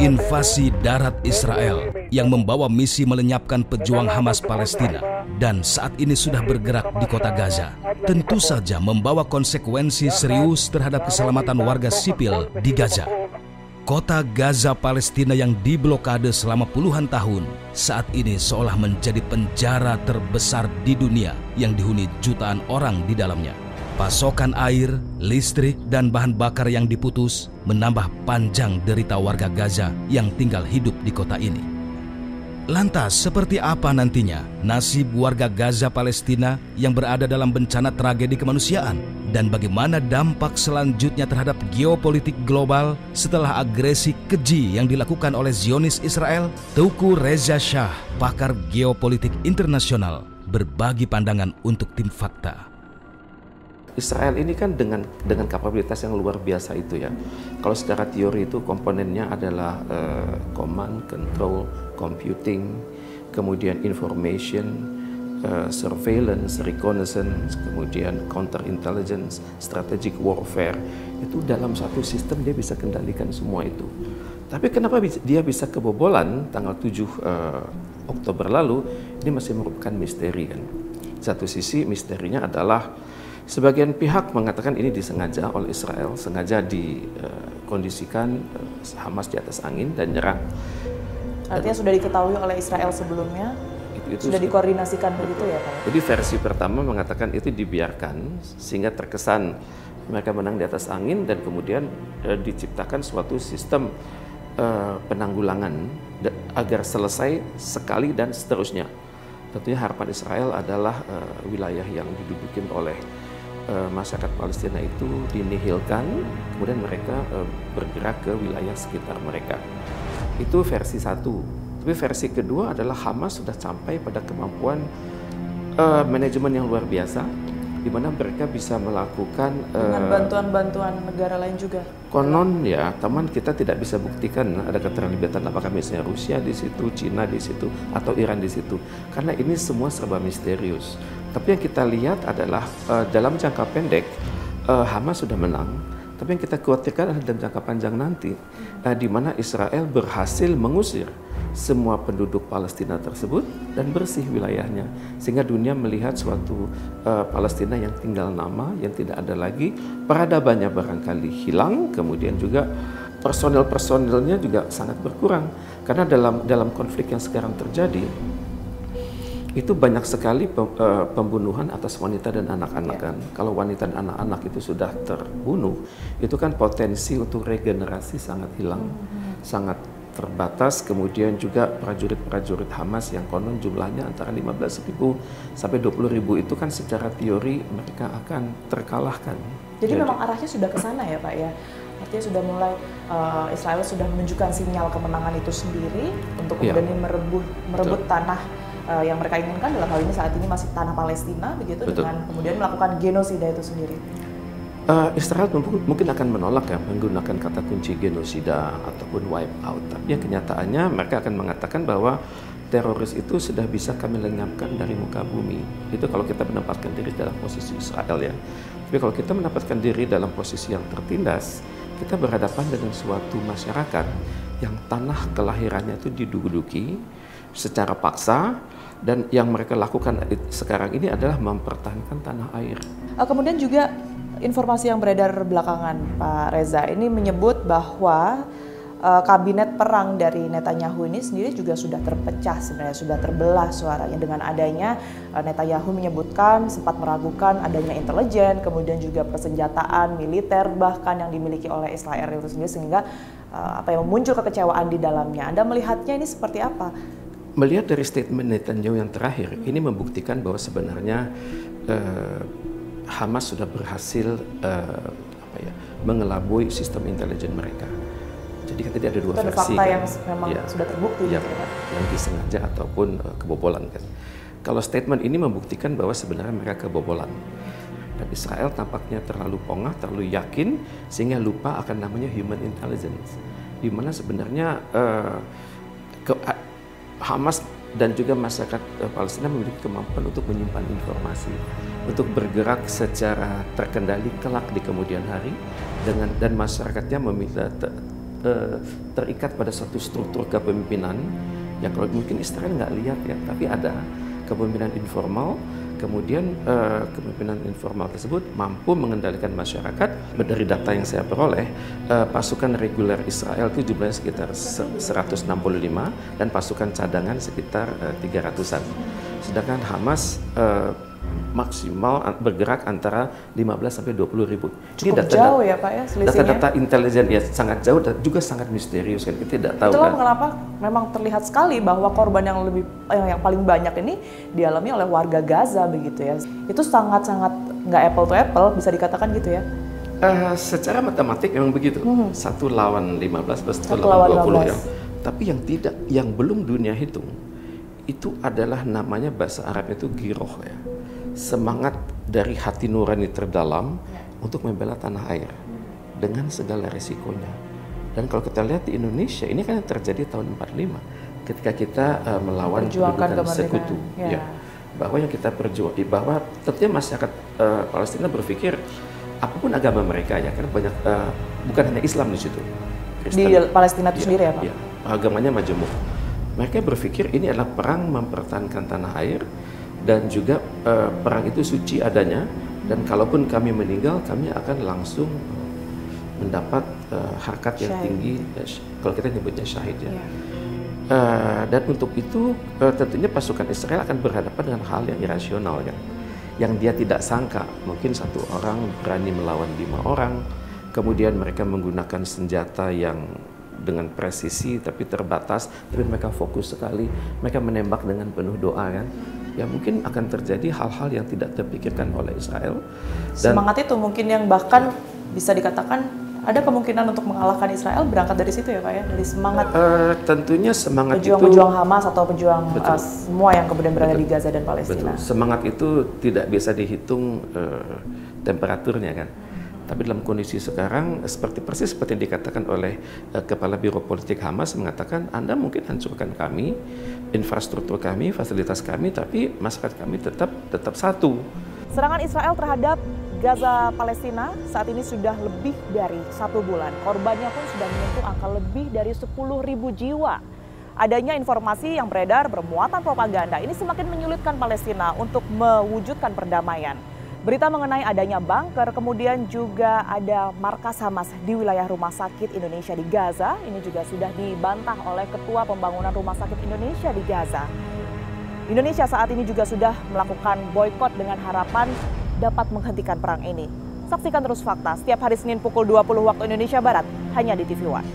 Invasi darat Israel yang membawa misi melenyapkan pejuang Hamas Palestina dan saat ini sudah bergerak di kota Gaza, tentu saja membawa konsekuensi serius terhadap keselamatan warga sipil di Gaza. Kota Gaza Palestina yang diblokade selama puluhan tahun saat ini seolah menjadi penjara terbesar di dunia yang dihuni jutaan orang di dalamnya. Pasokan air, listrik, dan bahan bakar yang diputus menambah panjang derita warga Gaza yang tinggal hidup di kota ini. Lantas, seperti apa nantinya nasib warga Gaza Palestina yang berada dalam bencana tragedi kemanusiaan? Dan bagaimana dampak selanjutnya terhadap geopolitik global setelah agresi keji yang dilakukan oleh Zionis Israel? Teuku Reza Shah, pakar geopolitik internasional, berbagi pandangan untuk Tim Fakta. Israel ini kan dengan kapabilitas yang luar biasa itu ya. Kalau secara teori itu komponennya adalah command, control, computing, kemudian information, surveillance, reconnaissance, kemudian counter intelligence, strategic warfare. Itu dalam satu sistem dia bisa kendalikan semua itu. Tapi kenapa dia bisa kebobolan tanggal 7 Oktober lalu, ini masih merupakan misteri kan. Satu sisi misterinya adalah sebagian pihak mengatakan ini disengaja oleh Israel, sengaja dikondisikan Hamas di atas angin dan nyerang. Artinya sudah diketahui oleh Israel sebelumnya, itu sudah dikoordinasikan begitu ya Pak? Jadi versi pertama mengatakan itu dibiarkan sehingga terkesan mereka menang di atas angin dan kemudian diciptakan suatu sistem penanggulangan agar selesai sekali dan seterusnya. Tentunya harapan Israel adalah wilayah yang didudukin oleh masyarakat Palestina itu dinihilkan, kemudian mereka bergerak ke wilayah sekitar mereka. Itu versi satu. Tapi versi kedua adalah Hamas sudah sampai pada kemampuan manajemen yang luar biasa, di mana mereka bisa melakukan dengan bantuan-bantuan negara lain juga. Konon ya, teman kita tidak bisa buktikan ada keterlibatan apakah misalnya Rusia di situ, Cina di situ, atau Iran di situ, karena ini semua serba misterius. Tapi yang kita lihat adalah dalam jangka pendek Hamas sudah menang, tapi yang kita khawatirkan adalah dalam jangka panjang nanti, di mana Israel berhasil mengusir semua penduduk Palestina tersebut dan bersih wilayahnya, sehingga dunia melihat suatu Palestina yang tinggal nama, yang tidak ada lagi, peradabannya barangkali hilang, kemudian juga personil-personilnya juga sangat berkurang, karena dalam konflik yang sekarang terjadi itu banyak sekali pembunuhan atas wanita dan anak-anak kan. Kalau wanita dan anak-anak itu sudah terbunuh, itu kan potensi untuk regenerasi sangat hilang, sangat terbatas. Kemudian juga prajurit-prajurit Hamas yang konon jumlahnya antara 15.000 sampai 20.000 itu kan secara teori mereka akan terkalahkan. Jadi memang arahnya sudah ke sana ya Pak ya? Artinya sudah mulai Israel sudah menunjukkan sinyal kemenangan itu sendiri untuk kemudian merebut tanah yang mereka inginkan, dalam hal ini saat ini masih tanah Palestina begitu. Betul. Dengan kemudian melakukan genosida itu sendiri. Israel mungkin akan menolak ya menggunakan kata kunci genosida ataupun wipe out. Tapi kenyataannya mereka akan mengatakan bahwa teroris itu sudah bisa kami lenyapkan dari muka bumi. Itu kalau kita menempatkan diri dalam posisi Israel ya. Tapi kalau kita menempatkan diri dalam posisi yang tertindas, kita berhadapan dengan suatu masyarakat yang tanah kelahirannya itu diduduki secara paksa, dan yang mereka lakukan sekarang ini adalah mempertahankan tanah air. Kemudian juga informasi yang beredar belakangan Pak Reza ini menyebut bahwa kabinet perang dari Netanyahu ini sendiri juga sudah terpecah sebenarnya, sudah terbelah suaranya dengan adanya Netanyahu menyebutkan sempat meragukan adanya intelijen, kemudian juga persenjataan militer bahkan yang dimiliki oleh Israel itu sendiri, sehingga muncul kekecewaan di dalamnya. Anda melihatnya ini seperti apa? Melihat dari statement Netanyahu yang terakhir, ini membuktikan bahwa sebenarnya Hamas sudah berhasil mengelabui sistem intelijen mereka. Jadi kan tadi ada dua versi. Fakta yang memang sudah terbukti. Ya, yang disengaja ataupun kebobolan kan. Kalau statement ini membuktikan bahwa sebenarnya mereka kebobolan. Dan Israel tampaknya terlalu pongah, terlalu yakin, sehingga lupa akan namanya human intelligence. Di mana sebenarnya Hamas dan juga masyarakat Palestina memiliki kemampuan untuk menyimpan informasi, untuk bergerak secara terkendali kelak di kemudian hari, dan masyarakatnya terikat pada satu struktur kepemimpinan yang kalau mungkin Israel nggak lihat ya, tapi ada kepemimpinan informal. Kemudian kepemimpinan informal tersebut mampu mengendalikan masyarakat. Dari data yang saya peroleh, pasukan reguler Israel itu jumlahnya sekitar 165 dan pasukan cadangan sekitar 300-an. Sedangkan Hamas maksimal bergerak antara 15 sampai 20 ribu. Cukup jauh ya Pak ya selisihnya? Data-data intelijen ya sangat jauh dan juga sangat misterius kan, kita tidak tahu. Itulah kan mengapa memang terlihat sekali bahwa korban yang paling banyak ini dialami oleh warga Gaza begitu ya. Itu sangat-sangat nggak apple to apple, bisa dikatakan gitu ya? Secara matematik memang begitu. 1 lawan 15 plus 1 lawan 20 ya. Tapi yang belum dunia hitung itu adalah namanya bahasa Arabnya itu giroh ya. Semangat dari hati nurani terdalam untuk membela tanah air dengan segala resikonya. Dan kalau kita lihat di Indonesia, ini kan yang terjadi tahun 45 ketika kita melawan kedudukan sekutu. Ya. Bahwa yang kita perjuangkan, bahwa tentunya masyarakat Palestina berpikir apapun agama mereka ya, kan banyak bukan hanya Islam di situ. Kristen, di Palestina itu sendiri ya Pak? Ya, agamanya majemuk. Mereka berpikir ini adalah perang mempertahankan tanah air dan juga perang itu suci adanya, dan kalaupun kami meninggal kami akan langsung mendapat harkat yang tinggi, kalau kita nyebutnya syahid ya. Dan untuk itu tentunya pasukan Israel akan berhadapan dengan hal yang irasional ya, yang dia tidak sangka. Mungkin satu orang berani melawan 5 orang, kemudian mereka menggunakan senjata yang dengan presisi tapi terbatas, tapi mereka fokus sekali, mereka menembak dengan penuh doa kan. Ya mungkin akan terjadi hal-hal yang tidak terpikirkan oleh Israel. Dan semangat itu mungkin yang bahkan bisa dikatakan ada kemungkinan untuk mengalahkan Israel berangkat dari situ ya Pak ya, dari semangat. Tentunya semangat pejuang Hamas atau pejuang semua yang kemudian berada di Gaza dan Palestina. Betul. Semangat itu tidak bisa dihitung temperaturnya kan. Tapi dalam kondisi sekarang persis seperti yang dikatakan oleh Kepala Biro Politik Hamas, mengatakan Anda mungkin hancurkan kami, infrastruktur kami, fasilitas kami, tapi masyarakat kami tetap satu. Serangan Israel terhadap Gaza Palestina saat ini sudah lebih dari 1 bulan. Korbannya pun sudah menyentuh angka lebih dari 10.000 jiwa. Adanya informasi yang beredar bermuatan propaganda ini semakin menyulitkan Palestina untuk mewujudkan perdamaian. Berita mengenai adanya bunker, kemudian juga ada markas Hamas di wilayah Rumah Sakit Indonesia di Gaza. Ini juga sudah dibantah oleh Ketua Pembangunan Rumah Sakit Indonesia di Gaza. Indonesia saat ini juga sudah melakukan boikot dengan harapan dapat menghentikan perang ini. Saksikan terus fakta setiap hari Senin pukul 20 waktu Indonesia Barat hanya di TV One.